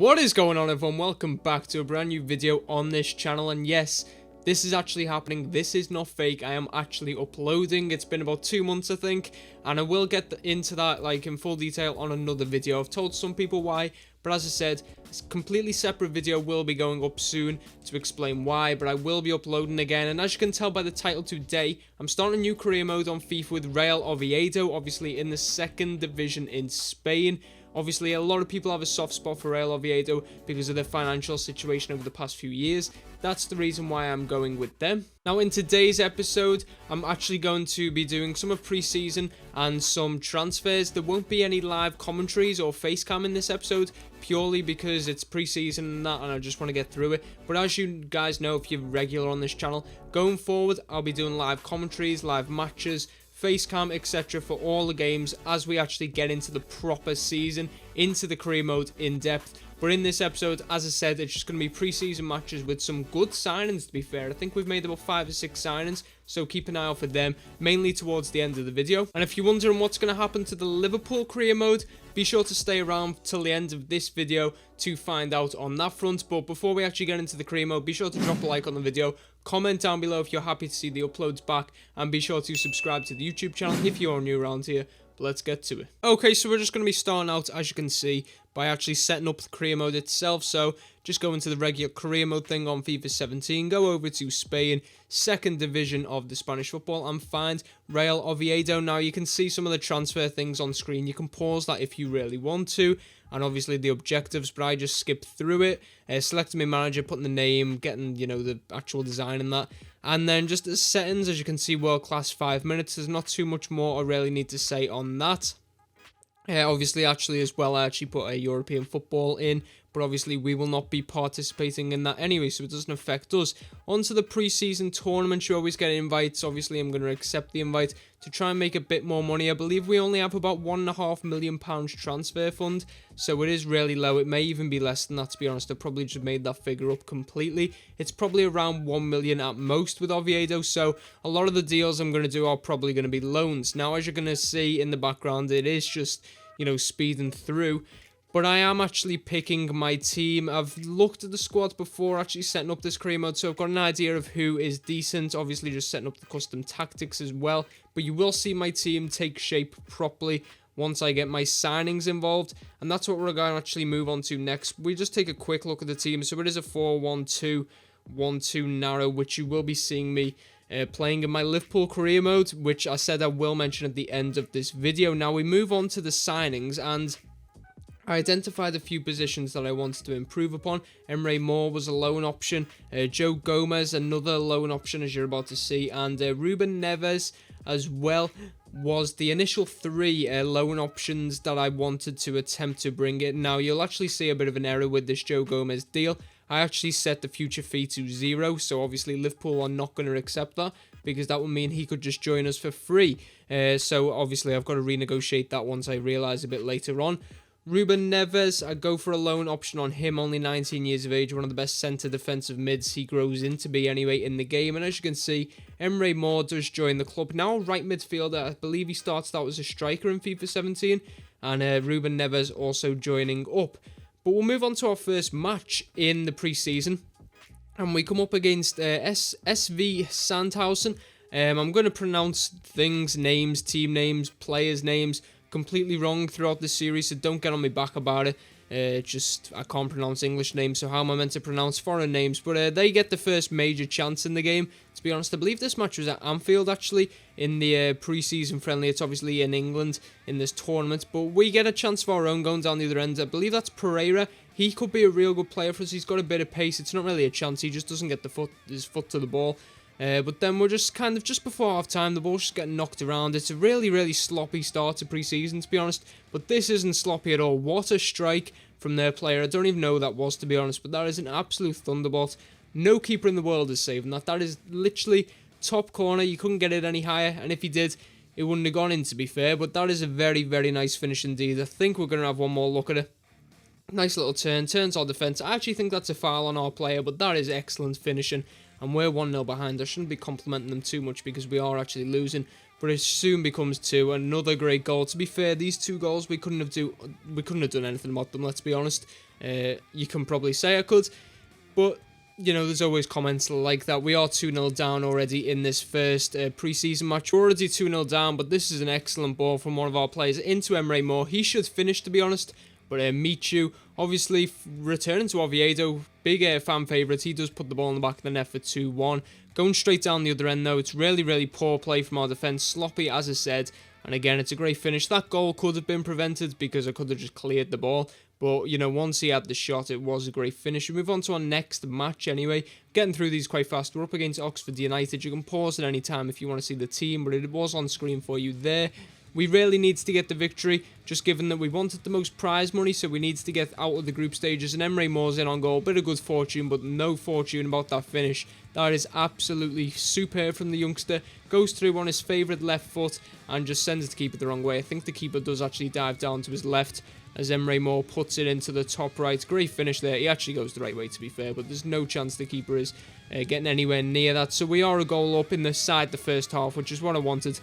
What is going on, everyone? Welcome back to a brand new video on this channel. And yes, this is actually happening. This is not fake. I am actually uploading. It's been about 2 months, I think, and I will get into that in full detail on another video. I've told some people why, but as I said, a completely separate video will be going up soon to explain why, but I will be uploading again. And as you can tell by the title today, I'm starting a new career mode on FIFA with Real Oviedo, obviously in the second division in Spain. Obviously, a lot of people have a soft spot for Real Oviedo because of their financial situation over the past few years. That's the reason why I'm going with them. Now, in today's episode, I'm actually going to be doing some of pre-season and some transfers. There won't be any live commentaries or face cam in this episode, purely because it's pre-season and that, and I just want to get through it. But as you guys know, if you're regular on this channel, going forward, I'll be doing live commentaries, live matches, facecam, etc. for all the games as we actually get into the proper season, into the career mode in depth. But in this episode, as I said, it's just going to be pre-season matches with some good signings, to be fair. I think we've made about 5 or 6 signings, so keep an eye out for them, mainly towards the end of the video. And if you're wondering what's going to happen to the Liverpool career mode, be sure to stay around till the end of this video to find out on that front. But before we actually get into the career mode, be sure to drop a like on the video, comment down below if you're happy to see the uploads back, and be sure to subscribe to the YouTube channel if you're new around here. But let's get to it. Okay, so we're just going to be starting out, as you can see, by actually setting up the career mode itself. So just go into the regular career mode thing on FIFA 17, go over to Spain, second division of the Spanish football, and find Real Oviedo. Now you can see some of the transfer things on screen. You can pause that if you really want to, and obviously the objectives, but I just skipped through it, selecting my manager, putting the name, getting, the actual design and that. And then just the settings, as you can see, world class 5 minutes. There's not too much more I really need to say on that. Obviously, actually, as well, I actually put a European football in, but obviously we will not be participating in that anyway, so it doesn't affect us. On to the pre-season tournament, you always get invites. Obviously, I'm going to accept the invite to try and make a bit more money. I believe we only have about £1.5 million transfer fund, so it is really low. It may even be less than that, to be honest. I probably just made that figure up completely. It's probably around 1 million at most with Oviedo, so a lot of the deals I'm going to do are probably going to be loans. Now, as you're going to see in the background, it is just, speeding through. But I am actually picking my team. I've looked at the squad before actually setting up this career mode, so I've got an idea of who is decent. Obviously, just setting up the custom tactics as well. But you will see my team take shape properly once I get my signings involved. And that's what we're going to actually move on to next. We just take a quick look at the team. So it is a 4-1-2, 1-2 narrow, which you will be seeing me playing in my Liverpool career mode, which I said I will mention at the end of this video. Now we move on to the signings, and I identified a few positions that I wanted to improve upon. Emre Mor was a loan option, Joe Gomez another loan option, as you're about to see, and Ruben Neves as well was the initial 3 loan options that I wanted to attempt to bring in. Now you'll actually see a bit of an error with this Joe Gomez deal. I actually set the future fee to 0, so obviously Liverpool are not going to accept that, because that would mean he could just join us for free. So obviously I've got to renegotiate that once I realise a bit later on. Ruben Neves, I go for a loan option on him, only 19 years of age, one of the best centre defensive mids he grows into be anyway in the game. And as you can see, Emre Mor does join the club. Now right midfielder, I believe he started out as a striker in FIFA 17, and Ruben Neves also joining up. But we'll move on to our first match in the pre-season, and we come up against SV Sandhausen. I'm going to pronounce things, names, team names, players' names completely wrong throughout the series, so don't get on my back about it. I can't pronounce English names, so how am I meant to pronounce foreign names? But they get the first major chance in the game. To be honest, I believe this match was at Anfield, actually, in the pre-season friendly. It's obviously in England in this tournament, but we get a chance of our own going down the other end. I believe that's Pereira. He could be a real good player for us. He's got a bit of pace. It's not really a chance. He just doesn't get his foot to the ball. But then we're just just before half-time, the ball's just getting knocked around. It's a really, really sloppy start to pre-season, to be honest. But this isn't sloppy at all. What a strike from their player. I don't even know who that was, to be honest. But that is an absolute thunderbolt. No keeper in the world is saving that. That is literally top corner. You couldn't get it any higher. And if he did, it wouldn't have gone in, to be fair. But that is a very, very nice finish indeed. I think we're going to have one more look at it. Nice little turns our defence. I actually think that's a foul on our player, but that is excellent finishing. And we're 1-0 behind. I shouldn't be complimenting them too much because we are actually losing. But it soon becomes 2. Another great goal. To be fair, these 2 goals, we couldn't have done anything about them, let's be honest. You can probably say I could, but you know, there's always comments like that. We are 2-0 down already in this first pre-season match. We're already 2-0 down, but this is an excellent ball from one of our players into Emre Mor. He should finish, to be honest, but Michu, obviously returning to Oviedo, big fan favourite. He does put the ball in the back of the net for 2-1. Going straight down the other end, though, it's really, really poor play from our defence. Sloppy, as I said, and again, it's a great finish. That goal could have been prevented because I could have just cleared the ball. But, you know, once he had the shot, it was a great finish. We move on to our next match anyway. Getting through these quite fast. We're up against Oxford United. You can pause at any time if you want to see the team, but it was on screen for you there. We really need to get the victory, just given that we wanted the most prize money, so we need to get out of the group stages. And Emre Mor's in on goal. Bit of good fortune, but no fortune about that finish. That is absolutely superb from the youngster. Goes through on his favourite left foot and just sends it to keeper the wrong way. I think the keeper does actually dive down to his left, as Emre Mor puts it into the top right. Great finish there. He actually goes the right way, to be fair, but there's no chance the keeper is getting anywhere near that. So we are a goal up in the side the first half, which is what I wanted.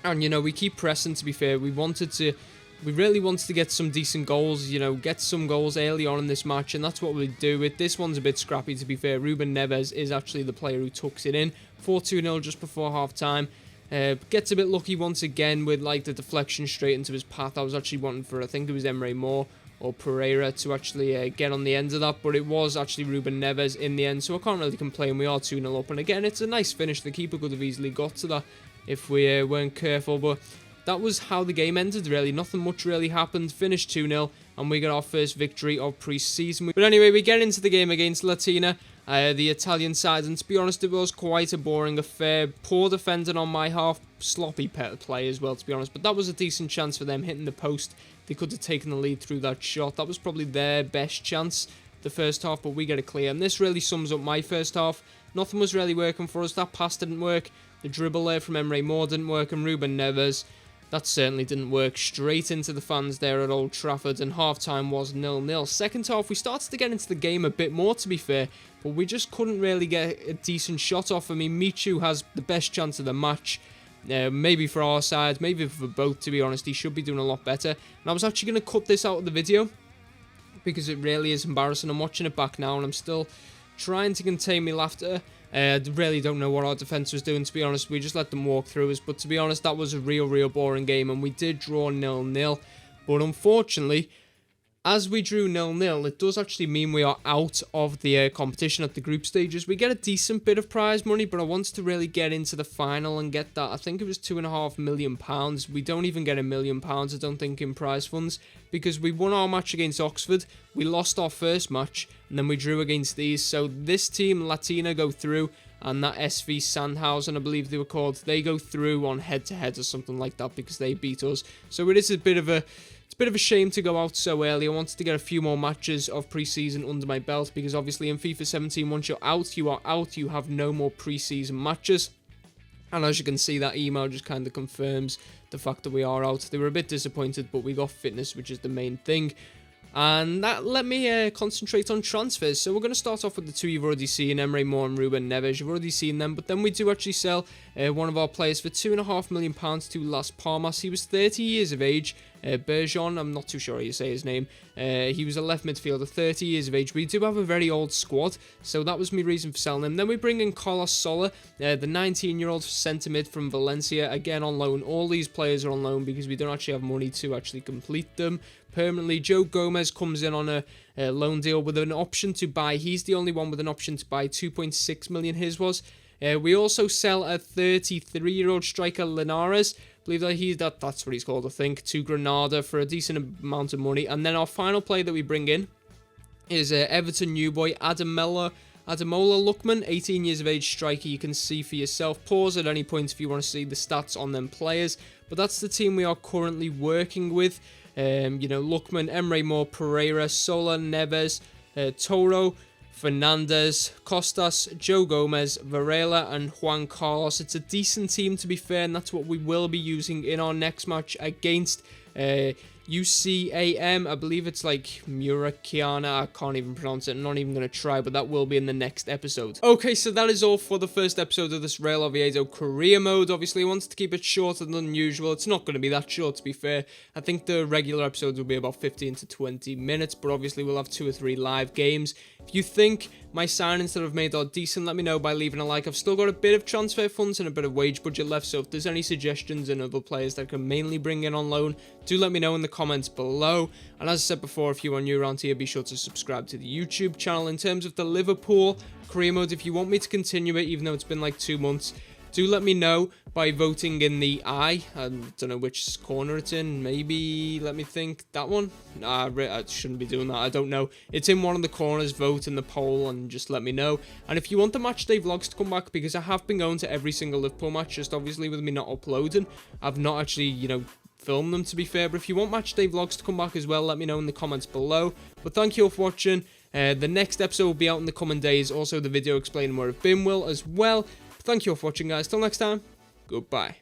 And, you know, we keep pressing, to be fair. We really wanted to get some decent goals, you know, get some goals early on in this match, and that's what we do. With this one's a bit scrappy, to be fair. Ruben Neves is actually the player who tucks it in. 4-2-0 just before half-time. Gets a bit lucky once again with like the deflection straight into his path. I was actually wanting for, I think it was Emre Mor or Pereira to actually get on the end of that, but it was actually Ruben Neves in the end, so I can't really complain. We are 2-0 up, and again, it's a nice finish. The keeper could have easily got to that if we weren't careful, but that was how the game ended, really. Nothing much really happened. Finished 2-0, and we got our first victory of pre-season. But anyway, we get into the game against Latina, the Italian side, and to be honest, it was quite a boring affair. Poor defending on my half, sloppy play as well, to be honest, but that was a decent chance for them hitting the post. They could have taken the lead through that shot. That was probably their best chance the first half, but we get it clear, and this really sums up my first half. Nothing was really working for us. That pass didn't work. The dribble there from Emre Mor didn't work, and Ruben Neves, that certainly didn't work. Straight into the fans there at Old Trafford, and half-time was 0-0. Second half, we started to get into the game a bit more, to be fair, but we just couldn't really get a decent shot off. I mean, Michu has the best chance of the match. Maybe for our side, maybe for both, to be honest. He should be doing a lot better. And I was actually going to cut this out of the video because it really is embarrassing. I'm watching it back now, and I'm still trying to contain my laughter. I really don't know what our defence was doing, to be honest. We just let them walk through us. But to be honest, that was a real boring game. And we did draw 0-0. But unfortunately, as we drew 0-0, it does actually mean we are out of the competition at the group stages. We get a decent bit of prize money, but I wanted to really get into the final and get that. I think it was £2.5 million. We don't even get £1 million, I don't think, in prize funds, because we won our match against Oxford, we lost our first match, and then we drew against these. So this team, Latina, go through, and that SV Sandhausen, I believe they were called, they go through on head-to-head or something like that because they beat us. So it is a bit of a shame to go out so early. I wanted to get a few more matches of pre-season under my belt, because obviously in FIFA 17, once you're out, you are out. You have no more pre-season matches. And as you can see, that email just kind of confirms the fact that we are out. They were a bit disappointed, but we got fitness, which is the main thing. And that let me concentrate on transfers. So we're going to start off with the two you've already seen, Emre Mor and Ruben Neves. You've already seen them, but then we do actually sell one of our players for £2.5 million to Las Palmas. He was 30 years of age. Bergeron, I'm not too sure how you say his name. He was a left midfielder, 30 years of age. We do have a very old squad, so that was my reason for selling him. Then we bring in Carlos Soler, the 19-year-old centre mid from Valencia, again on loan. All these players are on loan because we don't actually have money to actually complete them permanently. Joe Gomez comes in on a loan deal with an option to buy. He's the only one with an option to buy. 2.6 million his was. We also sell a 33-year-old striker, Linares. I believe that's what he's called, I think, to Granada for a decent amount of money. And then our final player that we bring in is Everton new boy Ademola Lookman, 18 years of age striker. You can see for yourself. Pause at any point if you want to see the stats on them players. But that's the team we are currently working with. You know, Lookman, Emre Mor, Pereira, Sola, Neves, Toro, Fernandez, Costas, Joe Gomez, Varela, and Juan Carlos. It's a decent team, to be fair, and that's what we will be using in our next match against UCAM. I believe it's like Murakiana. I can't even pronounce it. I'm not even going to try, but that will be in the next episode. Okay, so that is all for the first episode of this Real Oviedo career mode. Obviously, I wanted to keep it shorter than usual. It's not going to be that short, to be fair. I think the regular episodes will be about 15 to 20 minutes, but obviously we'll have 2 or 3 live games. If you think my signings that I've made are decent, let me know by leaving a like. I've still got a bit of transfer funds and a bit of wage budget left, so if there's any suggestions and other players that I can mainly bring in on loan, do let me know in the comments below. And as I said before, if you are new around here, be sure to subscribe to the YouTube channel. In terms of the Liverpool career mode, if you want me to continue it, even though it's been like 2 months, do let me know by voting in the I don't know which corner it's in. Maybe, let me think, that one? Nah, I shouldn't be doing that. I don't know. It's in one of the corners. Vote in the poll and just let me know. And if you want the matchday vlogs to come back, because I have been going to every single Liverpool match, just obviously with me not uploading, I've not actually, you know, filmed them, to be fair. But if you want matchday vlogs to come back as well, let me know in the comments below. But thank you all for watching. The next episode will be out in the coming days. Also, the video explaining where I've been will as well. Thank you all for watching, guys. Till next time, goodbye.